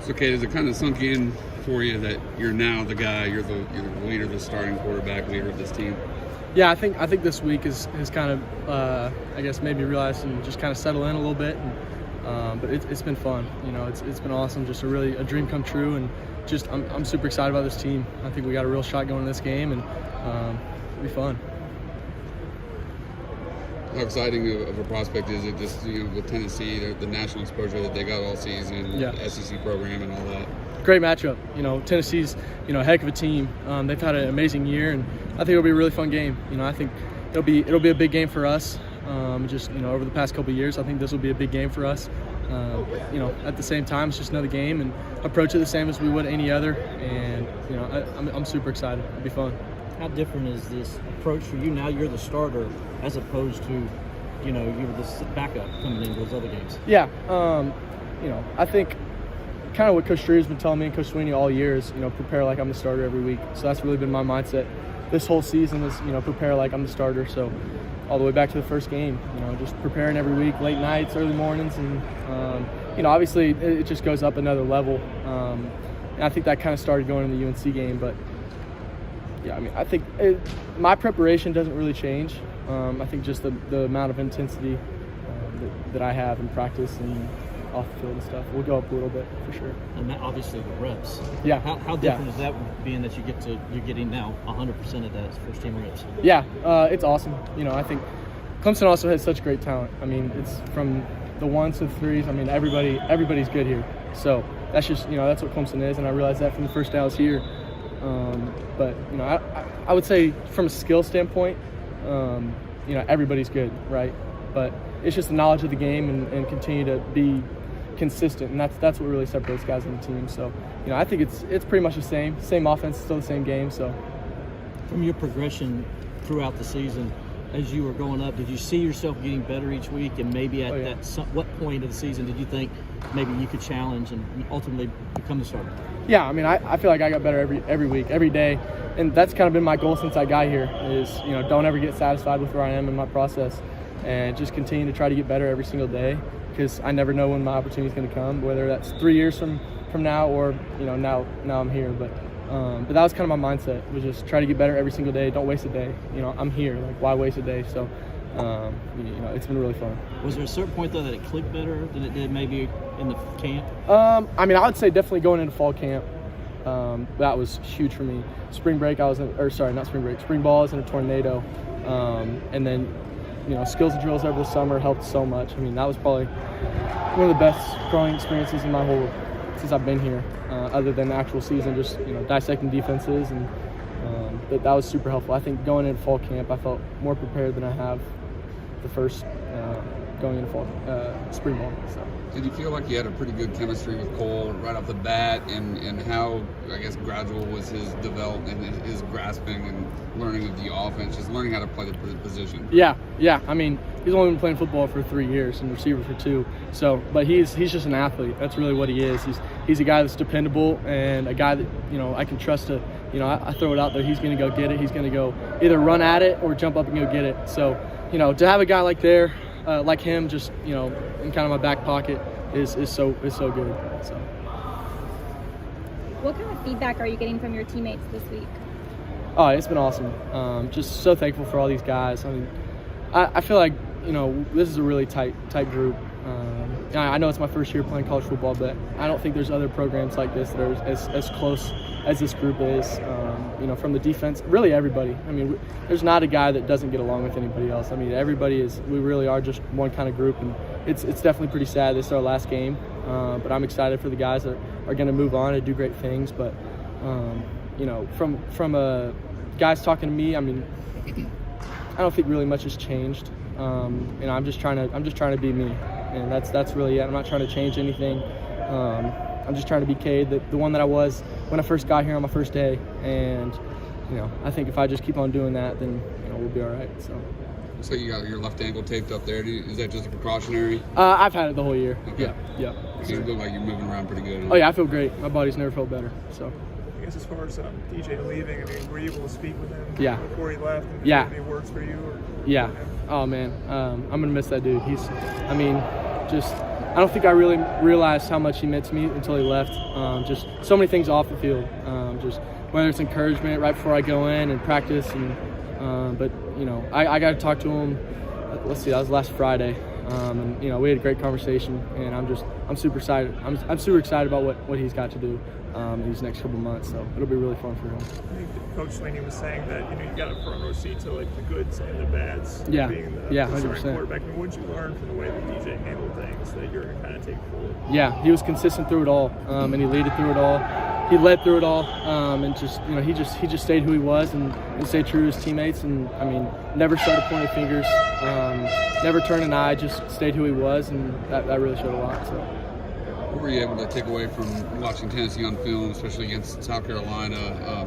So, Cade, has it kind of sunk in for you that you're now the guy, you're the leader, the starting quarterback, leader of this team? Yeah, I think this week has kind of I guess made me realize and just kind of settle in a little bit. And, but it's been fun. You know, it's been awesome. Just a dream come true, and just I'm super excited about this team. I think we got a real shot going in this game, and it'll be fun. How exciting of a prospect is it just, with Tennessee, the national exposure that they got all season, yeah. The SEC program and all that? Great matchup. Tennessee's, a heck of a team. They've had an amazing year, and I think it'll be a really fun game. I think it'll be a big game for us. Over the past couple of years, I think this will be a big game for us. At the same time, it's just another game, and approach it the same as we would any other. And, I'm super excited. It'll be fun. How different is this approach for you? Now you're the starter as opposed to, you were the backup coming into those other games. Yeah. I think kind of what Coach Drew's been telling me and Coach Sweeney all year is, prepare like I'm the starter every week. So that's really been my mindset this whole season is, prepare like I'm the starter. So all the way back to the first game, just preparing every week, late nights, early mornings. And, obviously it just goes up another level. And I think that kind of started going in the UNC game, but yeah, I think my preparation doesn't really change. I think just the amount of intensity that I have in practice and off the field and stuff will go up a little bit for sure. And that, obviously the reps. Yeah. How different is that being that you're getting now 100% of that first team reps? Yeah, it's awesome. I think Clemson also has such great talent. It's from the ones to the threes. Everybody's good here. So that's just that's what Clemson is, and I realized that from the first day I was here. But I would say from a skill standpoint, everybody's good, right? But it's just the knowledge of the game and continue to be consistent, and that's what really separates guys on the team. So I think it's pretty much the same offense, still the same game. So from your progression throughout the season, as you were going up, did you see yourself getting better each week? And maybe at what point of the season did you think maybe you could challenge and ultimately become the starter? Yeah, I feel like I got better every week, every day, and that's kind of been my goal since I got here. Is don't ever get satisfied with where I am in my process, and just continue to try to get better every single day, because I never know when my opportunity is going to come, whether that's 3 years from now or now I'm here. But that was kind of my mindset, was just try to get better every single day. Don't waste a day. I'm here. Like, why waste a day? So it's been really fun. Was there a certain point though that it clicked better than it did maybe in the camp? I would say definitely going into fall camp. That was huge for me. Spring ball, I was in a tornado. And then, skills and drills over the summer helped so much. That was probably one of the best growing experiences in my whole, since I've been here, other than the actual season, just, dissecting defenses. And that was super helpful. I think going into fall camp, I felt more prepared than I have the first going into spring ball. So. Did you feel like you had a pretty good chemistry with Cole right off the bat, and how, I guess, gradual was his development, his grasping and learning of the offense, just learning how to play the position? Yeah. He's only been playing football for 3 years and receiver for 2. So, but he's just an athlete. That's really what he is. He's a guy that's dependable and a guy that I can trust to. I throw it out there. He's going to go get it. He's going to go either run at it or jump up and go get it. So, to have a guy like him, just in kind of my back pocket is so good. So. What kind of feedback are you getting from your teammates this week? Oh, it's been awesome. Just so thankful for all these guys. I feel like this is a really tight group. I know it's my first year playing college football, but I don't think there's other programs like this that are as close as this group is. From the defense, really everybody. There's not a guy that doesn't get along with anybody else. Everybody is. We really are just one kind of group, and it's definitely pretty sad. This is our last game, but I'm excited for the guys that are going to move on and do great things. But from guys talking to me, I don't think really much has changed. I'm just trying to be me, and that's really it. I'm not trying to change anything. I'm just trying to be Cade, the one that I was when I first got here on my first day. And I think if I just keep on doing that, then we'll be all right. So you got your left ankle taped up there. Is that just a precautionary? I've had it the whole year. Okay. Yeah. So you look like you're moving around pretty good. Oh yeah, I feel great. My body's never felt better. So. I guess as far as DJ leaving, were you able to speak with him before he left? And yeah. Any words for you? Yeah. Oh man, I'm gonna miss that dude. He's, just I don't think I really realized how much he meant to me until he left. Just so many things off the field, just whether it's encouragement right before I go in and practice, and but I got to talk to him. Let's see, that was last Friday, and we had a great conversation, and I'm super excited. I'm super excited about what he's got to do these next couple months. So it'll be really fun for him. I think Coach Sweeney was saying that you got a front row seat to like the goods and the bads. Yeah, being the 100%. Quarterback. And what did you learn from the way that DJ handled things that you're gonna kind of take forward? Yeah, he was consistent through it all, and he led through it all. He led through it all, and just he just stayed who he was and stayed true to his teammates. And never started pointing fingers, never turned an eye, just stayed who he was, and that really showed a lot. So. What were you able to take away from watching Tennessee on film, especially against South Carolina?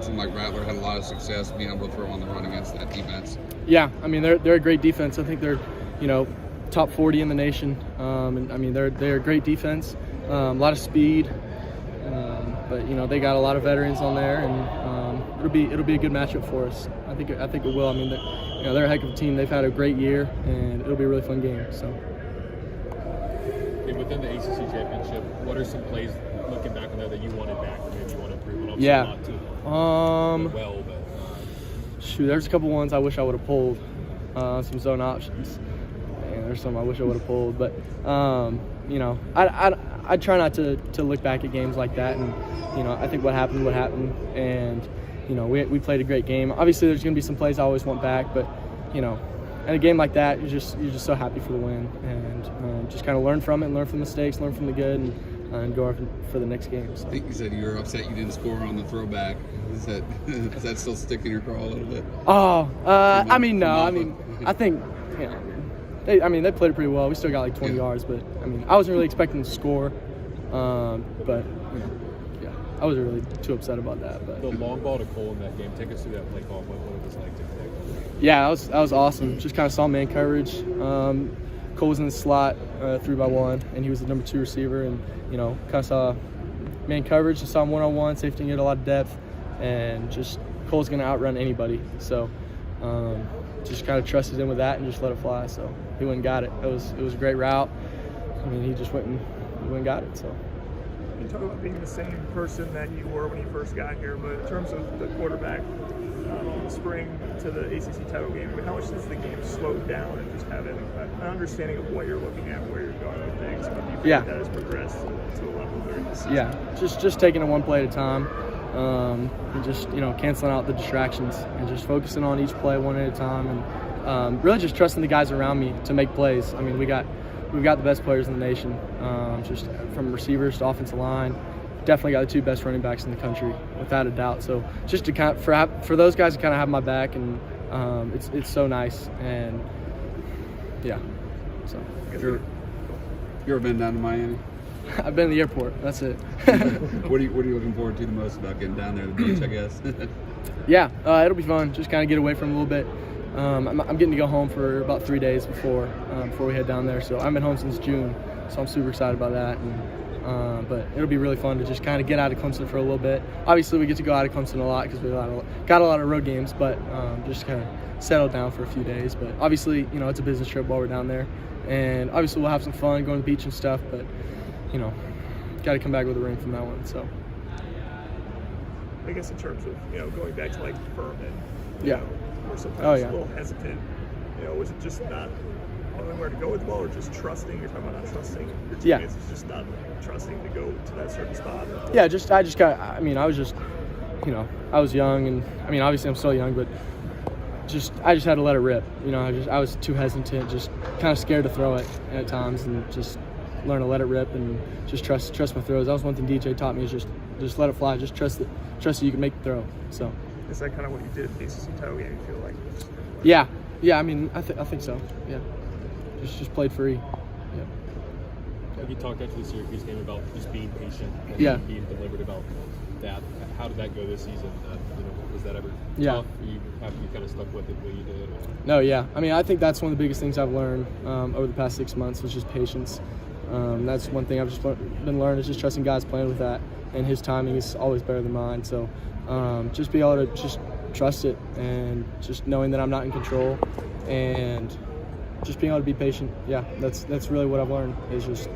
Seemed like Rattler had a lot of success being able to throw on the run against that defense. Yeah, they're a great defense. I think they're top 40 in the nation, and they're a great defense. A lot of speed, but they got a lot of veterans on there, and it'll be a good matchup for us. I think it will. They're a heck of a team. They've had a great year, and it'll be a really fun game. So. Within the ACC championship, what are some plays looking back on there that you wanted back, or maybe you want to improve on? Yeah. Not too Shoot, there's a couple ones I wish I would have pulled. Some zone options. Man, there's some I wish I would have pulled, but I try not to look back at games like that, and I think what happened, and we played a great game. Obviously, there's going to be some plays I always want back, but in a game like that, you're just so happy for the win, and just kind of learn from it, learn from mistakes, learn from the good, and go for the next game. So. I think you said you were upset you didn't score on the throwback. Is that still sticking in your craw a little bit? Oh, no. I think they played it pretty well. We still got like 20 yards, but I wasn't really expecting to score, but yeah, I wasn't really too upset about that. But the long ball to Cole in that game, take us through that play call. What it was like to play. Yeah, that was awesome. Just kind of saw man coverage. Cole was in the slot 3-by-1, and he was the number 2 receiver, and kind of saw man coverage. Just saw him one-on-one, safety and get a lot of depth, and just Cole's going to outrun anybody. So just kind of trusted him with that and just let it fly. So he went and got it. It was a great route. He just went and got it. So. You talk about being the same person that you were when you first got here, but in terms of the quarterback. Spring to the ACC title game, how much does the game slow down and just having an understanding of what you're looking at, where you're going with things? Do you feel like that has progressed to the level during the season? Yeah, just taking it one play at a time, and just canceling out the distractions and just focusing on each play one at a time, and really just trusting the guys around me to make plays. We've got the best players in the nation, just from receivers to offensive line. Definitely got the 2 best running backs in the country, without a doubt. So just to kind of, for those guys to kind of have my back, and it's so nice, and yeah. So you ever been down to Miami? I've been to the airport. That's it. What are you looking forward to the most about getting down there, the beach, I guess? Yeah, it'll be fun. Just kind of get away from a little bit. I'm getting to go home for about 3 days before we head down there. So I haven't been home since June, so I'm super excited about that. But it'll be really fun to just kind of get out of Clemson for a little bit. Obviously, we get to go out of Clemson a lot because we got a lot of road games, but just kind of settle down for a few days. But obviously, it's a business trip while we're down there. And obviously, we'll have some fun going to the beach and stuff, but, got to come back with a ring from that one. So, I guess in terms of, going back to, like, Furman, yeah. Or sometimes a little hesitant, was it just not knowing where to go with the ball, or just trusting? You're talking about not trusting your teammates. It's just not trusting to go to that certain spot. Yeah, I was just, I was young, and obviously I'm still young, but I just had to let it rip. I was too hesitant, just kind of scared to throw it at times, and just learn to let it rip and just trust my throws. That was one thing DJ taught me, is just let it fly, just trust that you can make the throw. So. Is that kind of what you did at the ACC title game? You feel like? Yeah. I think so. Yeah. Just played free. Yeah. You talked after the Syracuse game about just being patient and being deliberate about that. How did that go this season? Was that ever tough? You kind of stuck with it the way you did? Or? No, yeah. I think that's one of the biggest things I've learned over the past 6 months, was just patience. That's one thing I've just been learning, is just trusting God's plan with that, and His timing is always better than mine. So just be able to just trust it, and just knowing that I'm not in control, and just being able to be patient. Yeah, that's really what I've learned, is just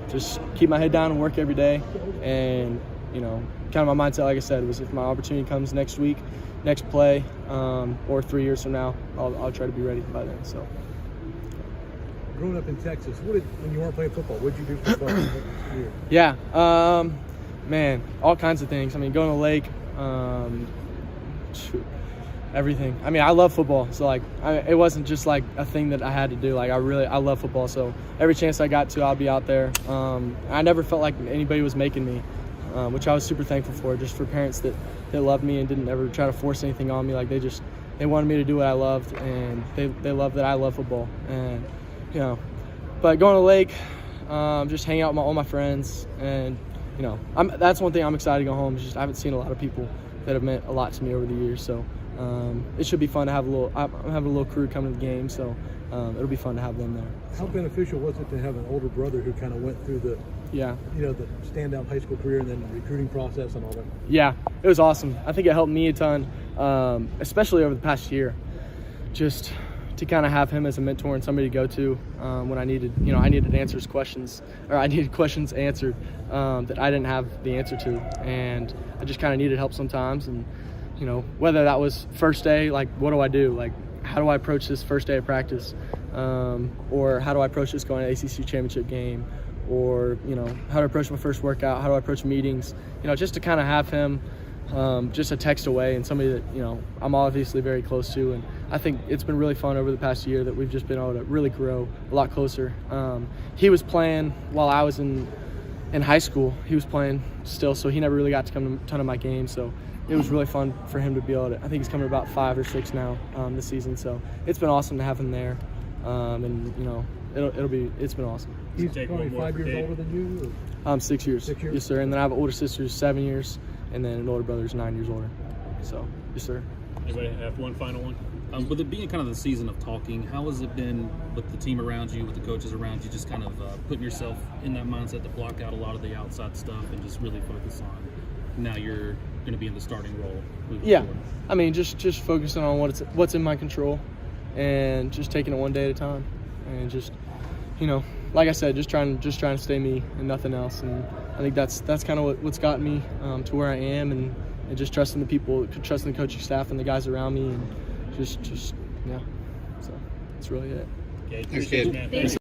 just keep my head down and work every day. And, kind of my mindset, like I said, was if my opportunity comes next week, next play, or 3 years from now, I'll try to be ready by then. So. Growing up in Texas, when you weren't playing football, what did you do for fun? Yeah, man, all kinds of things. I mean, going to the lake, everything. I mean, I love football, so it wasn't just like a thing that I had to do. I love football, so every chance I got to, I'll be out there. I never felt like anybody was making me, which I was super thankful for, just for parents that loved me and didn't ever try to force anything on me. They wanted me to do what I loved, and they loved that I love football. And but going to the lake, just hang out with all my friends, and that's one thing I'm excited to go home. I haven't seen a lot of people that have meant a lot to me over the years, so it should be fun to have I'm having a little crew coming to the game, so it'll be fun to have them there. How beneficial was it to have an older brother who kind of went through the standout high school career and then the recruiting process and all that? Yeah, it was awesome. I think it helped me a ton, especially over the past year, just to kind of have him as a mentor and somebody to go to when I needed questions answered that I didn't have the answer to, and I just kind of needed help sometimes. And whether that was first day, what do I do? How do I approach this first day of practice, or how do I approach this going to ACC championship game, or how do I approach my first workout? How do I approach meetings? Just to kind of have him. Just a text away, and somebody that I'm obviously very close to, and I think it's been really fun over the past year that we've just been able to really grow a lot closer. He was playing while I was in high school. He was playing still, so he never really got to come to a ton of my games. So it was really fun for him to be able to. I think he's coming to about 5 or 6 now this season. So it's been awesome to have him there, and it's been awesome. He's probably 5 years older than you. I'm 6 years. 6 years. Yes, sir. And then I have an older sister who's 7 years. And then an older brother is 9 years older. So, yes, sir. Anybody have one final one? With it being kind of the season of talking, how has it been with the team around you, with the coaches around you, just kind of putting yourself in that mindset to block out a lot of the outside stuff and just really focus on now you're going to be in the starting role moving forward? I mean, just focusing on what's in my control and just taking it one day at a time, and just like I said, just trying to stay me and nothing else. And I think that's kind of what's gotten me to where I am, and just trusting the people, trusting the coaching staff and the guys around me, and just so that's really it. Thanks, Cade.